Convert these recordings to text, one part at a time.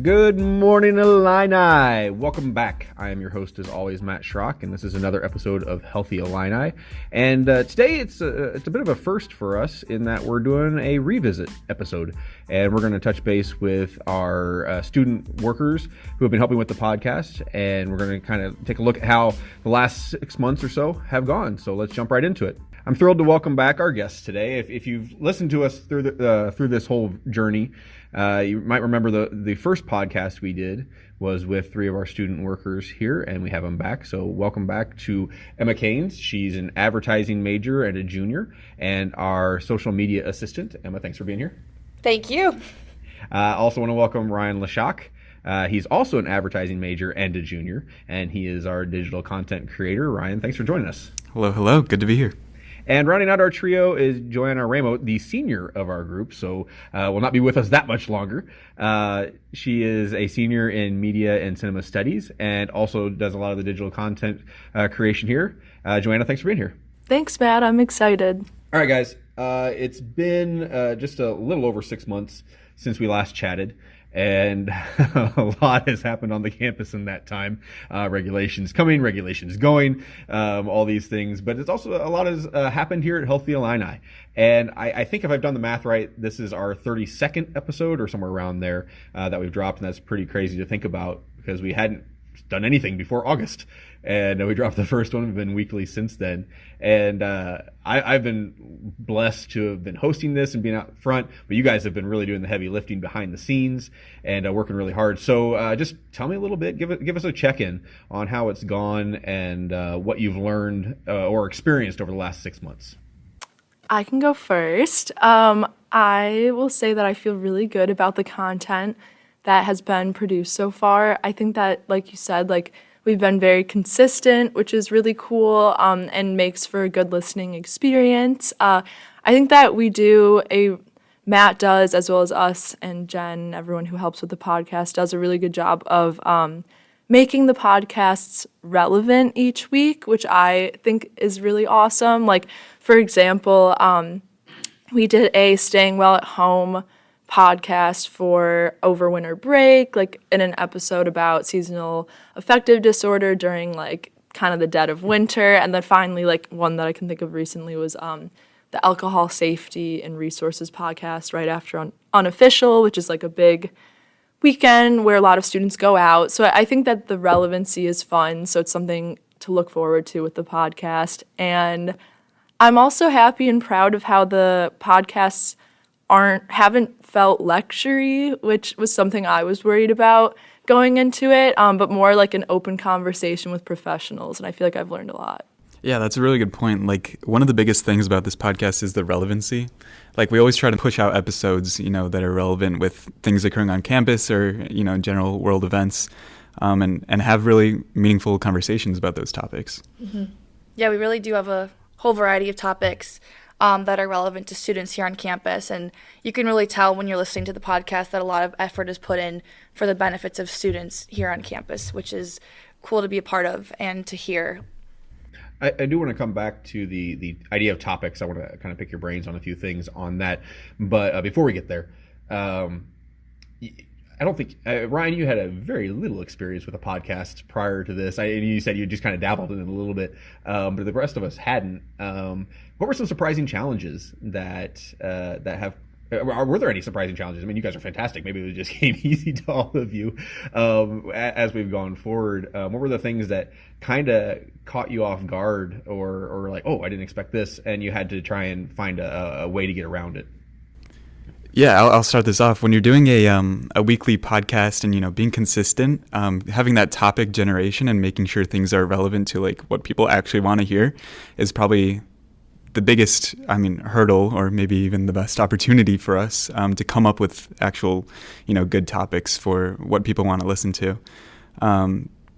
Good morning, Illini. Welcome back. I am your host, as always, Matt Schrock, and this is another episode of Healthy Illini. And today it's a bit of a first for us in that we're doing a revisit episode, and we're going to touch base with our student workers who have been helping with the podcast, and we're going to kind of take a look at how the last 6 months or so have gone. So let's jump right into it. I'm thrilled to welcome back our guests today. If you've listened to us through this whole journey, you might remember the first podcast we did was with three of our student workers here, and we have them back. So welcome back to Emma Keynes. She's an advertising major and a junior, and our social media assistant. Emma, thanks for being here. Thank you. Also want to welcome Ryan Lashak. He's also an advertising major and a junior, and he is our digital content creator. Ryan, thanks for joining us. Hello. Good to be here. And rounding out our trio is Joanna Ramo, the senior of our group, so will not be with us that much longer. She is a senior in media and cinema studies and also does a lot of the digital content creation here. Joanna, thanks for being here. Thanks, Matt. I'm excited. All right, guys. It's been just a little over 6 months since we last chatted. And a lot has happened on the campus in that time. Regulations coming, regulations going, all these things. But it's also a lot has happened here at Healthy Illini. And I think if I've done the math right, this is our 32nd episode or somewhere around there that we've dropped. And that's pretty crazy to think about because we hadn't done anything before August. And we dropped the first one. We've been weekly since then. And I've been blessed to have been hosting this and being out front. But you guys have been really doing the heavy lifting behind the scenes and working really hard. So just tell me a little bit. Give us a check-in on how it's gone and what you've learned or experienced over the last 6 months. I can go first. I will say that I feel really good about the content that has been produced so far. I think that, like you said, we've been very consistent, which is really cool and makes for a good listening experience. I think that Matt does, as well as us and Jen, everyone who helps with the podcast, does a really good job of making the podcasts relevant each week, which I think is really awesome. For example, we did a Staying Well at Home podcast for over winter break, in an episode about seasonal affective disorder during kind of the dead of winter. And then finally, one that I can think of recently was the Alcohol Safety and Resources podcast right after Unofficial, which is a big weekend where a lot of students go out. So I think that the relevancy is fun. So it's something to look forward to with the podcast. And I'm also happy and proud of how the podcasts haven't felt lecture-y, which was something I was worried about going into it, but more like an open conversation with professionals, and I feel like I've learned a lot. Yeah, that's a really good point. One of the biggest things about this podcast is the relevancy. We always try to push out episodes, that are relevant with things occurring on campus or, general world events, and have really meaningful conversations about those topics. Mm-hmm. Yeah, we really do have a whole variety of topics that are relevant to students here on campus. And you can really tell when you're listening to the podcast that a lot of effort is put in for the benefits of students here on campus, which is cool to be a part of and to hear. I do want to come back to the idea of topics. I want to kind of pick your brains on a few things on that. But before we get there, I don't think, Ryan, you had a very little experience with a podcast prior to this. You said you just kind of dabbled in it a little bit, but the rest of us hadn't. What were some surprising challenges that have, were there any surprising challenges? I mean, you guys are fantastic. Maybe it just came easy to all of you as we've gone forward. What were the things that kind of caught you off guard or oh, I didn't expect this, and you had to try and find a way to get around it? Yeah, I'll start this off. When you're doing a weekly podcast and, being consistent, having that topic generation and making sure things are relevant to what people actually want to hear is probably the biggest, hurdle or maybe even the best opportunity for us to come up with actual, good topics for what people want to listen to.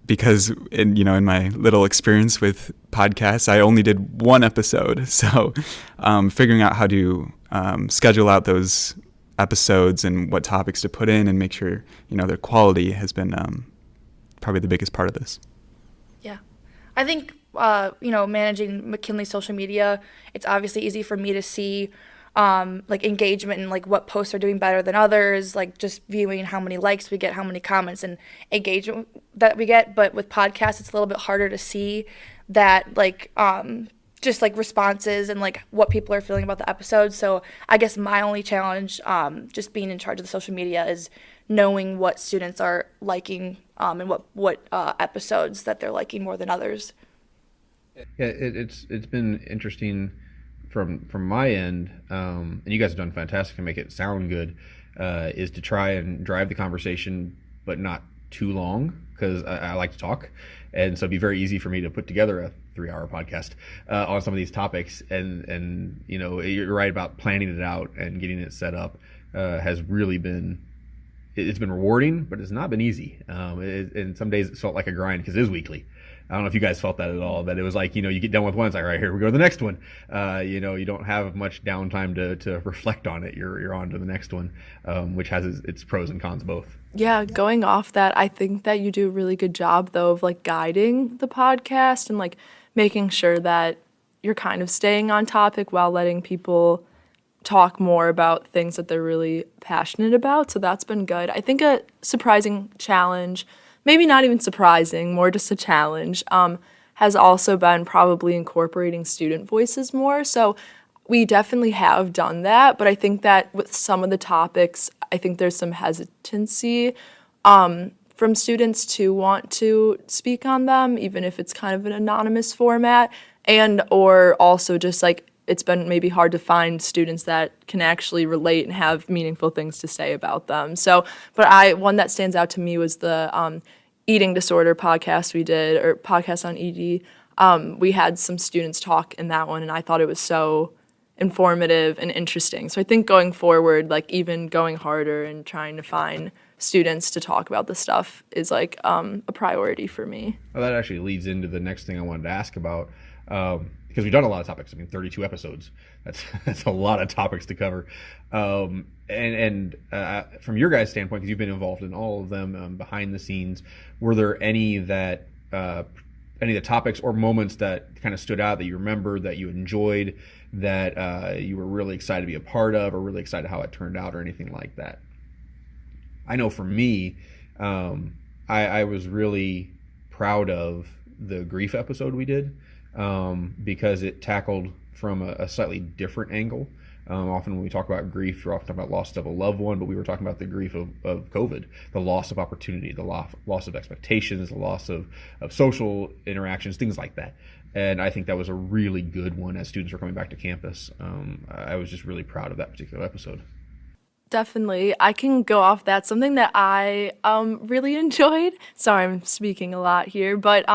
Because in my little experience with podcasts, I only did one episode. So figuring out how to schedule out those episodes and what topics to put in and make sure, their quality has been probably the biggest part of this. Yeah. I think, managing McKinley social media, it's obviously easy for me to see like engagement and like what posts are doing better than others, like just viewing how many likes we get, how many comments and engagement that we get. But with podcasts, it's a little bit harder to see that, like just like responses and like what people are feeling about the episode. So I guess my only challenge, just being in charge of the social media, is knowing what students are liking and what episodes that they're liking more than others. Yeah, it's been interesting from my end, and you guys have done fantastic to make it sound good, is to try and drive the conversation, but not too long, because I like to talk, and so it'd be very easy for me to put together a 3-hour podcast on some of these topics, and you know, you're right about planning it out and getting it set up has really been, it's been rewarding, but it's not been easy, and some days it felt like a grind because it is weekly. I don't know if you guys felt that at all, that it was like, you know, you get done with one, it's like, all right, here we go to the next one. You know, you don't have much downtime to reflect on it. You're on to the next one, which has its pros and cons both. Yeah, going off that, I think that you do a really good job, though, of like guiding the podcast and like making sure that you're kind of staying on topic while letting people talk more about things that they're really passionate about. So that's been good. I think a surprising challenge, maybe not even surprising, more just a challenge, has also been probably incorporating student voices more. So we definitely have done that, but I think that with some of the topics, I think there's some hesitancy from students to want to speak on them, even if it's kind of an anonymous format, and or also just like it's been maybe hard to find students that can actually relate and have meaningful things to say about them. So, but one that stands out to me was the eating disorder podcast we did, or podcast on ED. We had some students talk in that one, and I thought it was so informative and interesting. So I think going forward, like even going harder and trying to find students to talk about this stuff is like a priority for me. Well, that actually leads into the next thing I wanted to ask about. Because we've done a lot of topics. I mean, 32 episodes. That's a lot of topics to cover. And from your guys' standpoint, because you've been involved in all of them behind the scenes, were there any of the topics or moments that kind of stood out that you remember, that you enjoyed, that you were really excited to be a part of, or really excited how it turned out, or anything like that? I know for me, I was really proud of the grief episode we did. Because it tackled from a slightly different angle. Often when we talk about grief, we're often talking about loss of a loved one, but we were talking about the grief of COVID, the loss of opportunity, the loss of expectations, the loss of social interactions, things like that. And I think that was a really good one as students were coming back to campus. I was just really proud of that particular episode. Definitely. I can go off that. Something that I really enjoyed, sorry I'm speaking a lot here, but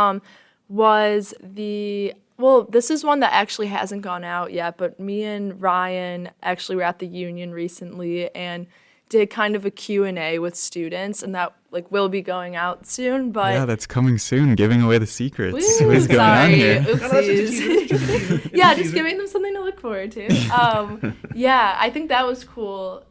was this is one that actually hasn't gone out yet, but me and Ryan actually were at the Union recently and did kind of a Q&A with students, and that like will be going out soon. But yeah, that's coming soon, giving away the secrets. Woo, What's going on here? Oopsies. Yeah, just giving them something to look forward to. Yeah, I think that was cool.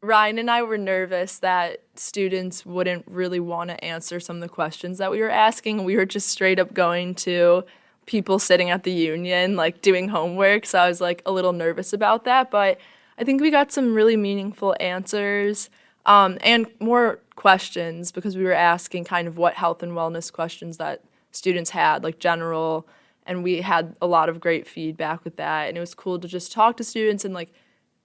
Ryan and I were nervous that students wouldn't really want to answer some of the questions that we were asking. We were just straight up going to people sitting at the Union, like doing homework. So I was like a little nervous about that. But I think we got some really meaningful answers and more questions, because we were asking kind of what health and wellness questions that students had, like general. And we had a lot of great feedback with that. And it was cool to just talk to students, and like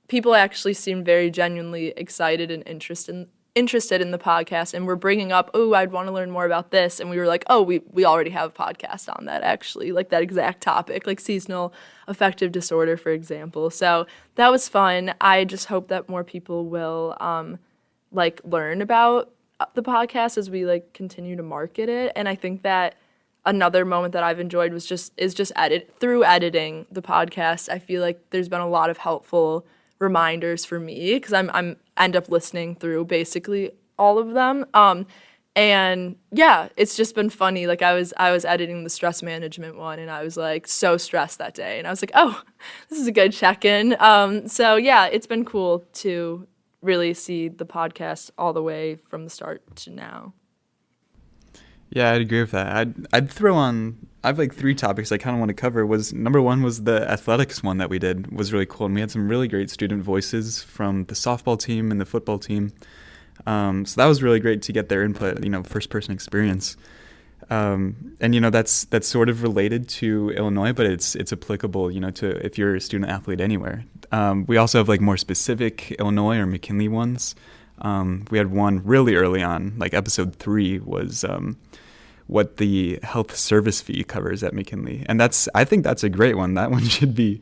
people actually seemed very genuinely excited and interested in the podcast, and we're bringing up, oh, I'd want to learn more about this, and we were like, oh, we already have a podcast on that, actually, like that exact topic, like seasonal affective disorder, for example. So that was fun. I just hope that more people will like learn about the podcast as we like continue to market it. And I think that another moment that I've enjoyed was through editing the podcast. I feel like there's been a lot of helpful reminders for me, because I'm end up listening through basically all of them. And yeah, it's just been funny. Like I was editing the stress management one, and I was like so stressed that day, and I was like, oh, this is a good check-in. So yeah, it's been cool to really see the podcast all the way from the start to now. Yeah, I'd agree with that. I'd throw on. I have like three topics I kind of want to cover. Was number one was the athletics one that we did was really cool, and we had some really great student voices from the softball team and the football team. So that was really great to get their input. First person experience. And that's sort of related to Illinois, but it's applicable to if you're a student athlete anywhere. We also have like more specific Illinois or McKinley ones. We had one really early on, like episode 3 was what the health service fee covers at McKinley, and I think that's a great one. That one should be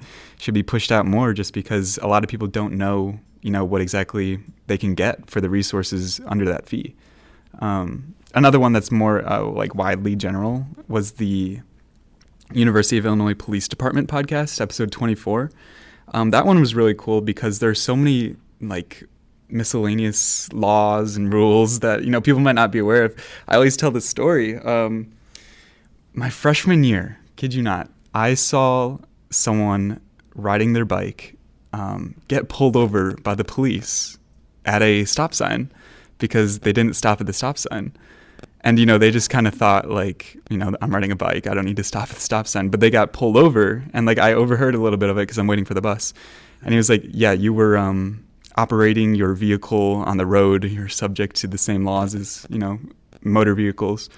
pushed out more, just because a lot of people don't know what exactly they can get for the resources under that fee. Another one that's more like widely general was the University of Illinois Police Department podcast, episode 24. That one was really cool because there's so many like miscellaneous laws and rules that people might not be aware of. I always tell this story. My freshman year, kid you not, I saw someone riding their bike get pulled over by the police at a stop sign because they didn't stop at the stop sign. And, they just kind of thought like, I'm riding a bike, I don't need to stop at the stop sign. But they got pulled over, and like I overheard a little bit of it because I'm waiting for the bus. And he was like, yeah, you were operating your vehicle on the road. You're subject to the same laws as, motor vehicles.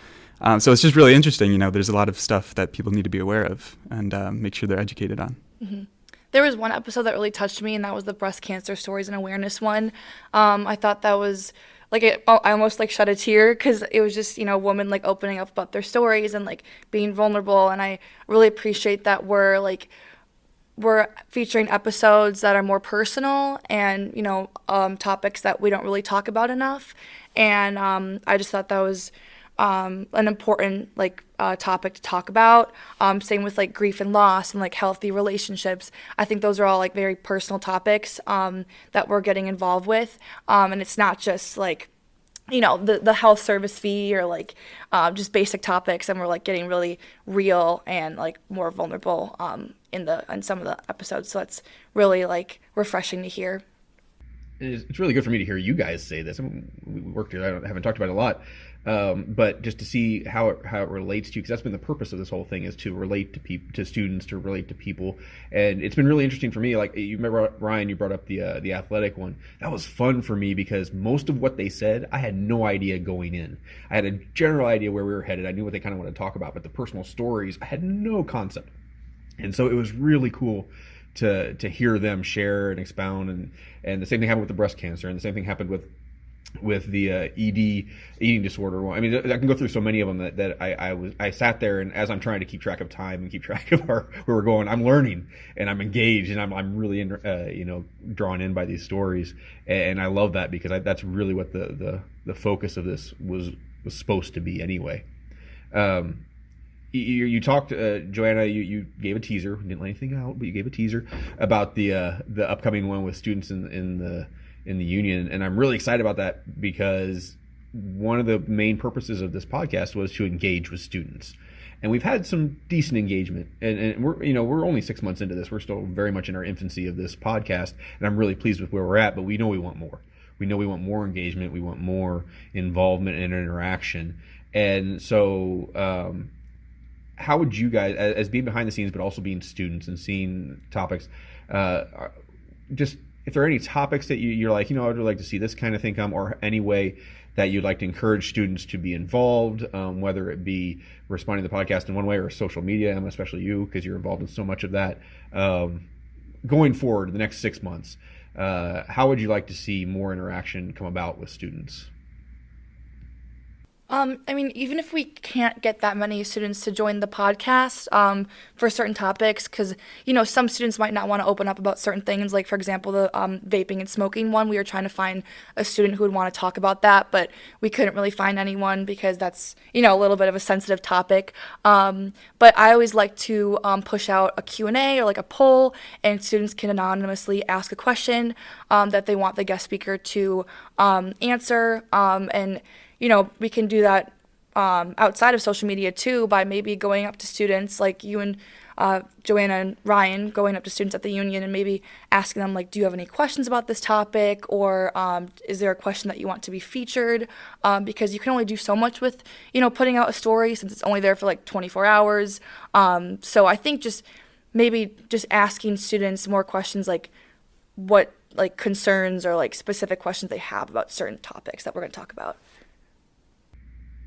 So it's just really interesting. There's a lot of stuff that people need to be aware of and make sure they're educated on. Mm-hmm. There was one episode that really touched me, and that was the breast cancer stories and awareness one. I thought that was I almost like shed a tear because it was just, a woman like opening up about their stories and like being vulnerable. And I really appreciate that we're featuring episodes that are more personal and, topics that we don't really talk about enough. And I just thought that was an important topic to talk about. Same with like grief and loss and like healthy relationships. I think those are all like very personal topics that we're getting involved with. And it's not just like, the health service fee or like just basic topics, and we're like getting really real and like more vulnerable in some of the episodes. So that's really like refreshing to hear. It's really good for me to hear you guys say this. We worked here. I haven't talked about it a lot, but just to see how it relates to you, because that's been the purpose of this whole thing, is to relate to students, to relate to people, and it's been really interesting for me. Like you remember, Ryan, you brought up the athletic one. That was fun for me because most of what they said, I had no idea going in. I had a general idea where we were headed. I knew what they kind of wanted to talk about, but the personal stories, I had no concept, and so it was really cool to hear them share and expound, and the same thing happened with the breast cancer, and the same thing happened with the ED, eating disorder one. I mean, I can go through so many of them that I sat there, and as I'm trying to keep track of time and keep track of where we're going, I'm learning and I'm engaged, and I'm really drawn in by these stories, and I love that because that's really what the focus of this was supposed to be anyway. You talked, Joanna. You gave a teaser. Didn't let anything out, but you gave a teaser about the upcoming one with students in the union, and I'm really excited about that because one of the main purposes of this podcast was to engage with students, and we've had some decent engagement. And we're only 6 months into this. We're still very much in our infancy of this podcast, and I'm really pleased with where we're at. But we know we want more. We know we want more engagement. We want more involvement and interaction, and so. How would you guys, as being behind the scenes, but also being students and seeing topics, just if there are any topics that you're like, I would like to see this kind of thing come, or any way that you'd like to encourage students to be involved, whether it be responding to the podcast in one way or social media, and especially you, because you're involved in so much of that. Going forward, the next 6 months, how would you like to see more interaction come about with students? Even if we can't get that many students to join the podcast for certain topics, because, some students might not want to open up about certain things. Like, for example, the vaping and smoking one, we were trying to find a student who would want to talk about that, but we couldn't really find anyone because that's, a little bit of a sensitive topic. But I always like to push out a Q&A or like a poll, and students can anonymously ask a question that they want the guest speaker to answer, and we can do that outside of social media too, by maybe going up to students like you and Joanna and Ryan going up to students at the union and maybe asking them, like, do you have any questions about this topic, or is there a question that you want to be featured? Because you can only do so much with, putting out a story since it's only there for like 24 hours. So I think maybe just asking students more questions, like what like concerns or like specific questions they have about certain topics that we're going to talk about.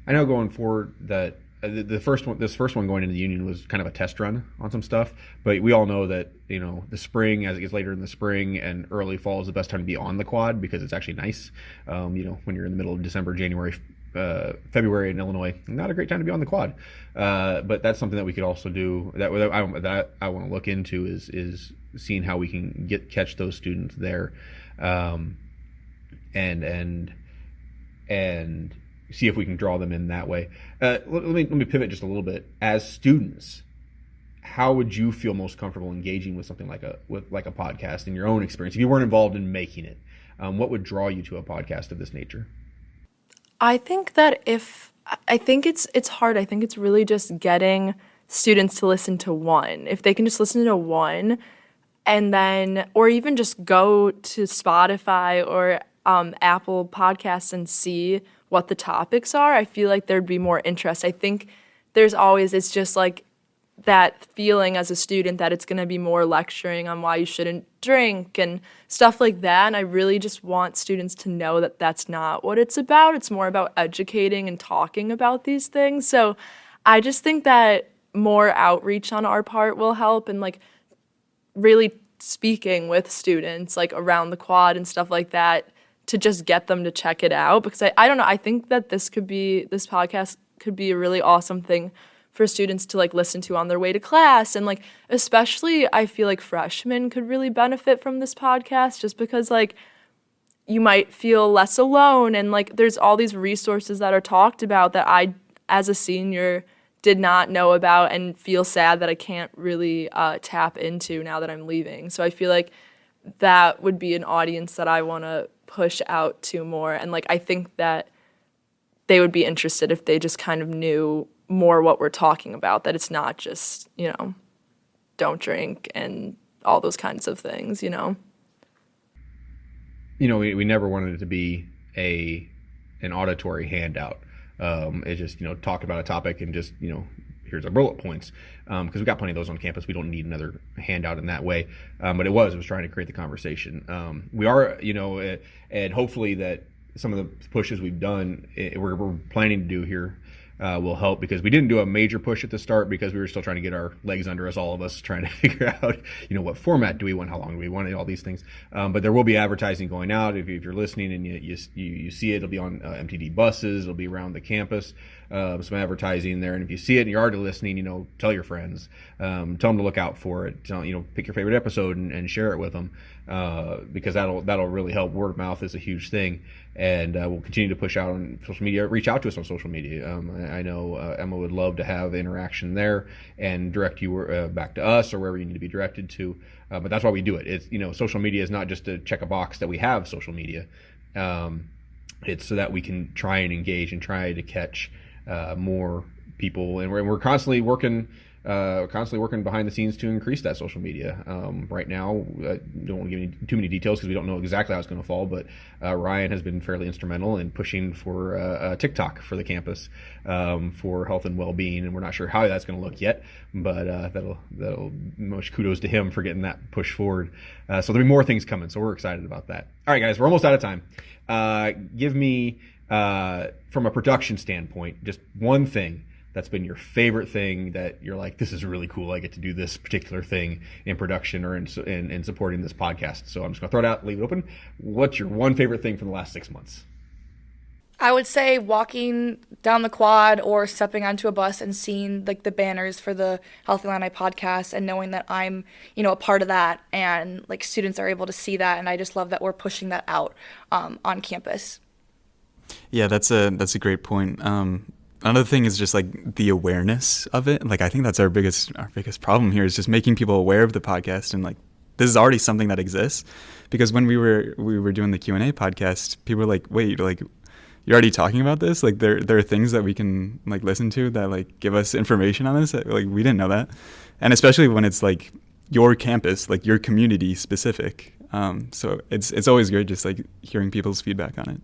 I know going forward that this first one going into the union was kind of a test run on some stuff, but we all know that the spring, as it gets later in the spring and early fall, is the best time to be on the quad because it's actually nice. When you're in the middle of December, January, February in Illinois, not a great time to be on the quad. But that's something that we could also do that I want to look into is seeing how we can catch those students there, and see if we can draw them in that way. Let me pivot just a little bit. As students, how would you feel most comfortable engaging with something like a podcast in your own experience? If you weren't involved in making it, what would draw you to a podcast of this nature? I think it's hard. I think it's really just getting students to listen to one. If they can just listen to one, and then, or even just go to Spotify or Apple Podcasts and see what the topics are, I feel like there'd be more interest. I think it's just like that feeling as a student that it's going to be more lecturing on why you shouldn't drink and stuff like that. And I really just want students to know that that's not what it's about. It's more about educating and talking about these things. So I just think that more outreach on our part will help, and like really speaking with students like around the quad and stuff like that to just get them to check it out. Because I don't know, I think that this podcast could be a really awesome thing for students to like listen to on their way to class. And like especially I feel like freshmen could really benefit from this podcast, just because like you might feel less alone, and like there's all these resources that are talked about that I as a senior did not know about and feel sad that I can't really tap into now that I'm leaving. So I feel like that would be an audience that I want to push out to more, and like I think that they would be interested if they just kind of knew more what we're talking about, that it's not just don't drink and all those kinds of things. We never wanted it to be an auditory handout. It's just talk about a topic and just here's our bullet points, because we've got plenty of those on campus. We don't need another handout in that way, but it was trying to create the conversation. We are and hopefully that some of the pushes we've done, we're planning to do here, will help, because we didn't do a major push at the start because we were still trying to get our legs under us, all of us trying to figure out what format do we want, how long do we want it, all these things. But there will be advertising going out. If you're listening and you see it, it'll be on MTD buses, it'll be around the campus, some advertising there. And if you see it and you're already listening, tell your friends, tell them to look out for it. Pick your favorite episode and share it with them, because that'll really help. Word of mouth is a huge thing, and we'll continue to push out on social media. Reach out to us on social media. I know Emma would love to have interaction there and direct you back to us or wherever you need to be directed to. But that's why we do it. It's social media is not just to check a box that we have social media. It's so that we can try and engage and try to catch more people, and we're constantly working behind the scenes to increase that social media. Right now, don't want to give too many details because we don't know exactly how it's going to fall, but Ryan has been fairly instrumental in pushing for TikTok for the campus, for health and well-being, and we're not sure how that's going to look yet, but that'll much kudos to him for getting that push forward. So there'll be more things coming, so we're excited about that. All right, guys, we're almost out of time. Give me, from a production standpoint, just one thing that's been your favorite thing that you're like, this is really cool. I get to do this particular thing in production or in supporting this podcast. So I'm just going to throw it out, leave it open. What's your one favorite thing from the last 6 months? I would say walking down the quad or stepping onto a bus and seeing like the banners for the Healthy Illini podcast and knowing that I'm, a part of that, and like students are able to see that. And I just love that we're pushing that out on campus. Yeah, that's a great point. Another thing is just like the awareness of it. Like I think that's our biggest problem here is just making people aware of the podcast, and like this is already something that exists. Because when we were doing the Q&A podcast, people were like, wait, like you're already talking about this? Like there are things that we can like listen to that like give us information on this. Like we didn't know that. And especially when it's like your campus, like your community specific. So it's always great just like hearing people's feedback on it.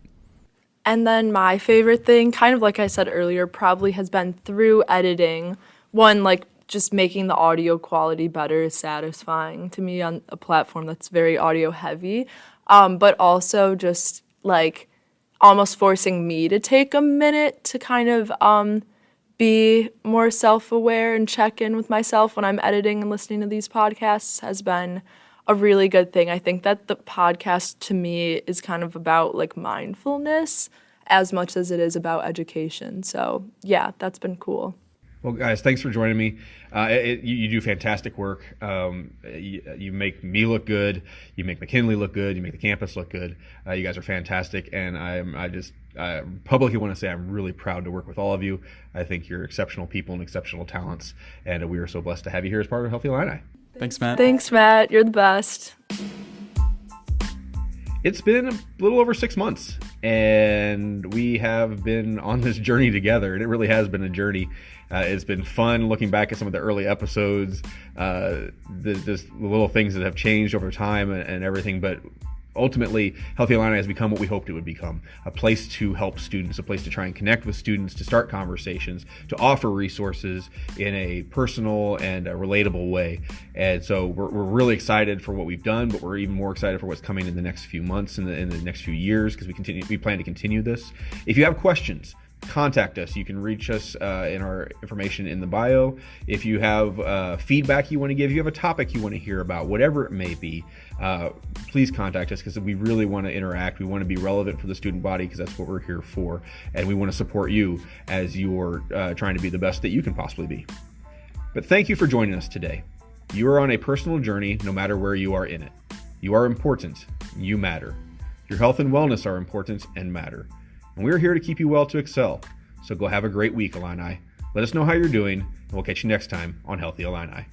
And then my favorite thing, kind of like I said earlier, probably has been through editing. One, like just making the audio quality better is satisfying to me on a platform that's very audio heavy. But also just like almost forcing me to take a minute to kind of be more self-aware and check in with myself when I'm editing and listening to these podcasts has been a really good thing. I think that the podcast to me is kind of about like mindfulness as much as it is about education. So yeah, that's been cool. Well, guys, thanks for joining me. You do fantastic work. You make me look good. You make McKinley look good. You make the campus look good. You guys are fantastic, and I publicly want to say I'm really proud to work with all of you. I think you're exceptional people and exceptional talents, and we are so blessed to have you here as part of Healthy Illini. Thanks, Matt. Thanks, Matt. You're the best. It's been a little over 6 months, and we have been on this journey together, and it really has been a journey. It's been fun looking back at some of the early episodes, the little things that have changed over time and everything, but ultimately, Healthy Illini has become what we hoped it would become, a place to help students, a place to try and connect with students, to start conversations, to offer resources in a personal and a relatable way. And so we're really excited for what we've done, but we're even more excited for what's coming in the next few months and in the next few years, because we plan to continue this. If you have questions, contact us. You can reach us in our information in the bio. If you have feedback you want to give, you have a topic you want to hear about, whatever it may be, please contact us, because we really want to interact. We want to be relevant for the student body, because that's what we're here for. And we want to support you as you're trying to be the best that you can possibly be. But thank you for joining us today. You are on a personal journey, no matter where you are in it. You are important. You matter. Your health and wellness are important and matter. And we're here to keep you well to excel. So go have a great week, Illini. Let us know how you're doing, and we'll catch you next time on Healthy Illini.